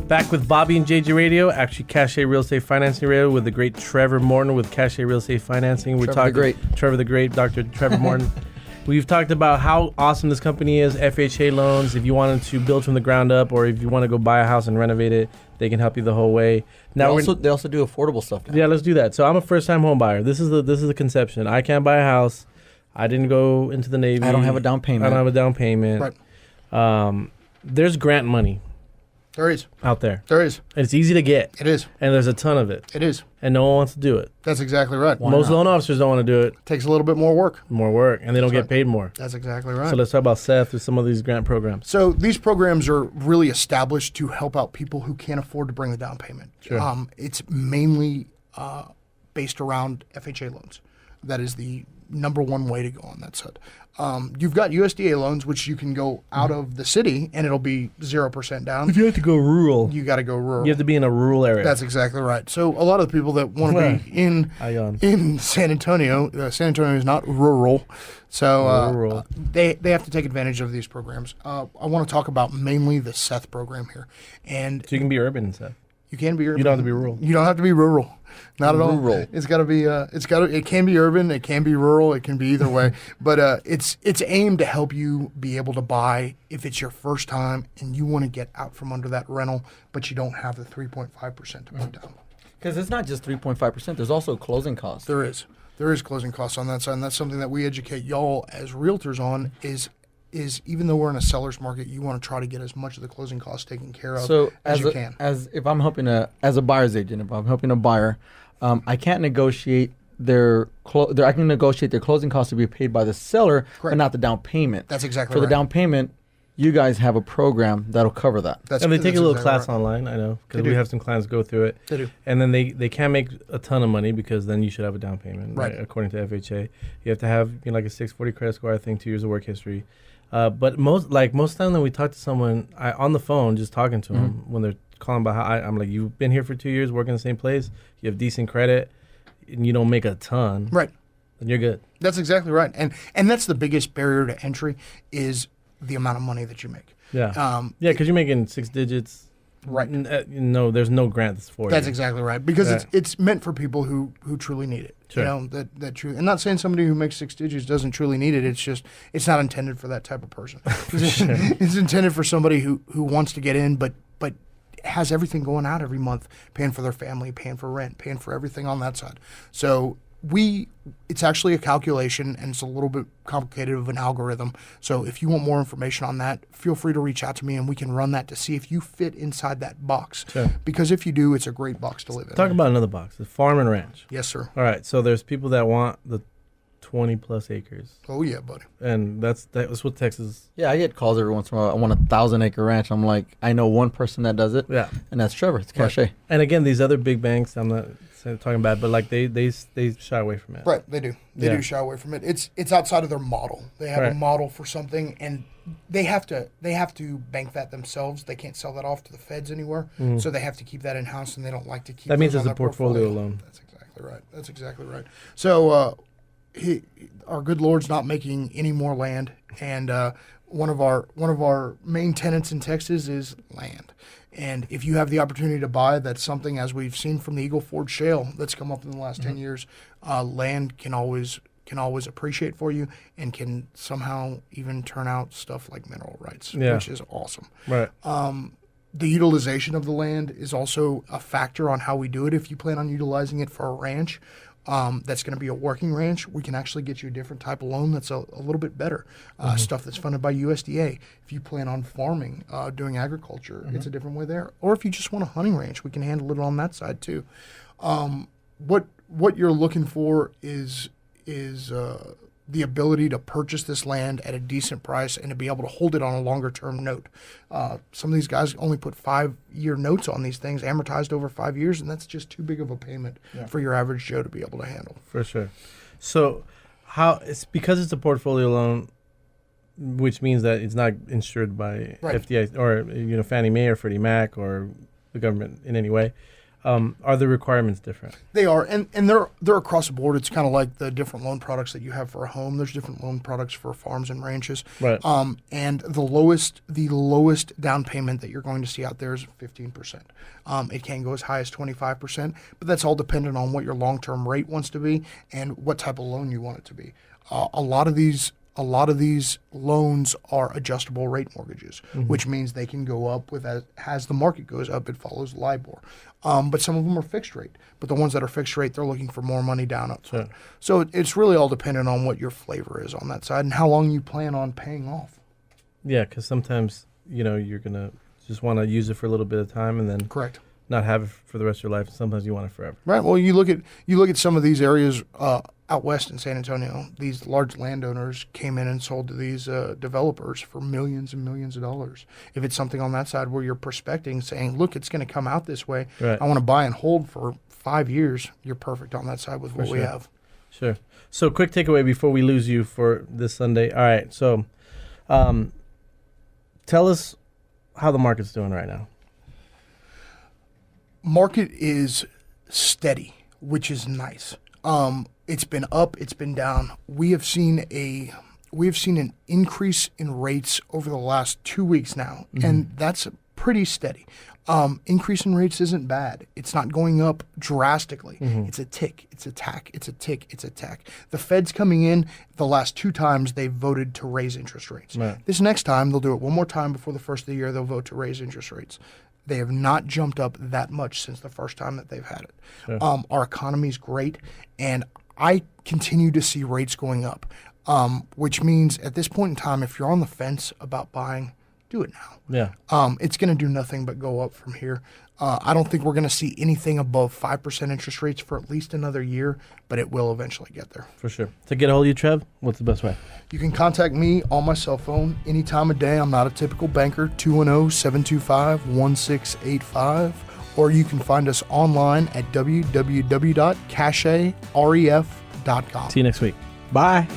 Back with Bobby and JJ Radio, actually Cachet Real Estate Financing Radio with the great Trevor Morton with Cachet Real Estate Financing. We're talking Trevor the Great, Dr. Trevor Morton. We've talked about how awesome this company is, FHA Loans. If you wanted to build from the ground up or if you want to go buy a house and renovate it, they can help you the whole way. Now they also do affordable stuff now. Yeah, let's do that. So I'm a first-time home buyer. This is the conception. I can't buy a house. I didn't go into the Navy. I don't have a down payment. I don't have a down payment. Right. There's grant money. There is. Out there. There is. And it's easy to get. It is. And there's a ton of it. It is. And no one wants to do it. That's exactly right. Most loan officers don't want to do it. Takes a little bit more work. And they don't get paid more. That's exactly right. So let's talk about Seth with some of these grant programs. So these programs are really established to help out people who can't afford to bring the down payment. Sure. It's mainly based around FHA loans. That is the number one way to go on that side. You've got USDA loans, which you can go out of the city, and it'll be 0% down. If you have to go rural. You got to go rural. You have to be in a rural area. That's exactly right. So a lot of the people that want to be in San Antonio, San Antonio is not rural, so they have to take advantage of these programs. I want to talk about mainly the Seth program here. And so you can be urban, Seth. You can be urban. You don't have to be rural. You don't have to be rural. Not at all. Rural. It's got to be. It can be urban. It can be rural. It can be either way. But it's aimed to help you be able to buy if it's your first time and you want to get out from under that rental, but you don't have the 3.5% to put down. Because it's not just 3.5%. There's also closing costs. There is closing costs on that side, and that's something that we educate y'all as realtors on. Is even though we're in a seller's market, you want to try to get as much of the closing costs taken care of as you can. As if I'm helping as a buyer's agent, if I'm helping a buyer, I can't negotiate I can negotiate their closing costs to be paid by the seller, Correct. but not the down payment. That's exactly right. right. For the down payment, you guys have a program that'll cover that. And they take a little class online, I know, because we have some clients go through it. They do. And then they can't make a ton of money because then you should have a down payment, right? According to FHA. You have to have like a 640 credit score, I think, 2 years of work history. But most time when we talk to someone on the phone, just talking to them when they're calling about how I'm like, you've been here for 2 years, working in the same place, you have decent credit, and you don't make a ton, right? Then you're good. That's exactly right, and that's the biggest barrier to entry is the amount of money that you make. Yeah, because you're making 6 digits. Right. No, there's no grant that's for you. That's exactly right. Because it's meant for people who truly need it. Sure. You know, that truly. I'm not saying somebody who makes 6 digits doesn't truly need it. It's just it's not intended for that type of person. It's intended for somebody who wants to get in, but has everything going out every month, paying for their family, paying for rent, paying for everything on that side. So it's actually a calculation, and it's a little bit complicated of an algorithm. So if you want more information on that, feel free to reach out to me, and we can run that to see if you fit inside that box. Sure. Because if you do, it's a great box to live in. Talk about another box, the farm and ranch. Yes, sir. All right, so there's people that want the 20 plus acres. Oh yeah, buddy. And that's what Texas. Yeah, I get calls every once in a while. I want a 1,000-acre ranch. I'm like, I know one person that does it. Yeah, and that's Trevor. It's Cachet. Right. And again, these other big banks, I'm not talking bad, but like they shy away from it. Right, they do. They do shy away from it. It's outside of their model. They have a model for something, and they have to bank that themselves. They can't sell that off to the feds anywhere, so they have to keep that in house, and they don't like to keep. That means it's a portfolio loan. That's exactly right. So our good Lord's not making any more land, and one of our main tenants in Texas is land. And if you have the opportunity to buy, that's something, as we've seen from the Eagle Ford Shale that's come up in the last 10 years, land can always appreciate for you and can somehow even turn out stuff like mineral rights, which is awesome. Right. The utilization of the land is also a factor on how we do it. If you plan on utilizing it for a ranch, that's going to be a working ranch, we can actually get you a different type of loan that's a little bit better. Stuff that's funded by USDA. If you plan on farming, doing agriculture, it's a different way there. Or if you just want a hunting ranch, we can handle it on that side too. What you're looking for is the ability to purchase this land at a decent price and to be able to hold it on a longer term note. Some of these guys only put 5-year notes on these things, amortized over 5 years, and that's just too big of a payment for your average Joe to be able to handle. For sure. So it's because it's a portfolio loan, which means that it's not insured by FDIC or Fannie Mae or Freddie Mac or the government in any way. Are the requirements different? They are, and they're across the board. It's kind of like the different loan products that you have for a home. There's different loan products for farms and ranches. Right. And the lowest down payment that you're going to see out there is 15%. It can go as high as 25%, but that's all dependent on what your long-term rate wants to be and what type of loan you want it to be. A lot of these loans are adjustable rate mortgages, which means they can go up as the market goes up, it follows LIBOR. But some of them are fixed rate. But the ones that are fixed rate, they're looking for more money down up front. Sure. So it's really all dependent on what your flavor is on that side and how long you plan on paying off. Yeah, because sometimes, you're going to just want to use it for a little bit of time and then correct. Not have it for the rest of your life. Sometimes you want it forever. Right. Well, you look at some of these areas out west in San Antonio. These large landowners came in and sold to these developers for millions and millions of dollars. If it's something on that side where you're prospecting, saying, "Look, it's going to come out this way. Right. I want to buy and hold for 5 years," you're perfect on that side with what we have. Sure. So, quick takeaway before we lose you for this Sunday. All right. So, tell us how the market's doing right now. Market is steady, which is nice. It's been up, it's been down. We have seen an increase in rates over the last 2 weeks now, and that's pretty steady. Increase in rates isn't bad. It's not going up drastically. It's a tick, it's a tack, it's a tick, it's a tack. The Fed's coming in. The last 2 times they voted to raise interest rates. Right. This next time, they'll do it one more time before the first of the year. They'll vote to raise interest rates. They have not jumped up that much since the first time that they've had it. Sure. Our economy is great, and I continue to see rates going up, which means at this point in time, if you're on the fence about buying, do it now. Yeah. It's going to do nothing but go up from here. I don't think we're going to see anything above 5% interest rates for at least another year, but it will eventually get there. For sure. To get a hold of you, Trev, what's the best way? You can contact me on my cell phone any time of day. I'm not a typical banker, 210-725-1685. Or you can find us online at www.cachetREF.com. See you next week. Bye.